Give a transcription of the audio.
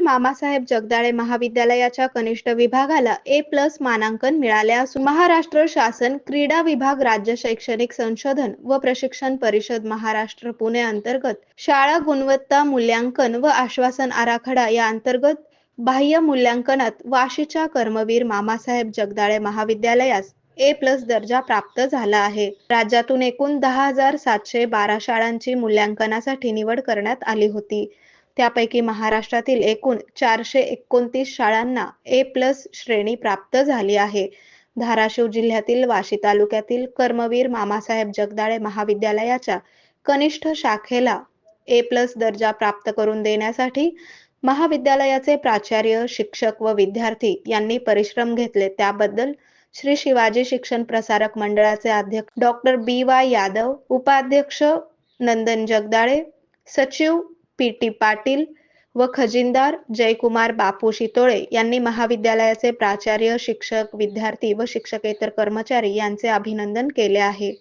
मामासाहेब जगदाळे महाविद्यालयाच्या कनिष्ठ विभागाला A+ मानांकन मिळाले असून महाराष्ट्र शासन क्रीडा विभाग राज्य शैक्षणिक संशोधन व प्रशिक्षण परिषद महाराष्ट्र पुणे अंतर्गत शाळा गुणवत्ता मूल्यांकन व आश्वासन आराखडा या अंतर्गत बाह्य मूल्यांकनात वाशीच्या कर्मवीर मामासाहेब जगदाळे महाविद्यालयास A+ दर्जा प्राप्त झाला आहे. राज्यातून एकूण 10,712 शाळांची मूल्यांकनासाठी निवड करण्यात आली होती. त्यापैकी महाराष्ट्रातील एकूण 429 शाळांना A+ श्रेणी प्राप्त झाली आहे. धाराशिव जिल्ह्यातील वाशी तालुक्यातील कर्मवीर मामासाहेब जगदाळे महाविद्यालयाच्या कनिष्ठ शाखेला A+ दर्जा प्राप्त करून देण्यासाठी महाविद्यालयाचे प्राचार्य, शिक्षक व विद्यार्थी यांनी परिश्रम घेतले. त्याबद्दल श्री शिवाजी शिक्षण प्रसारक मंडळाचे अध्यक्ष डॉक्टर B.Y. यादव, उपाध्यक्ष नंदन जगदाळे, सचिव P.T. पाटील व खजिनदार जयकुमार बापू शितोळे यांनी महाविद्यालयाचे प्राचार्य, शिक्षक, विद्यार्थी व शिक्षकेतर कर्मचारी यांचे अभिनंदन केले आहे.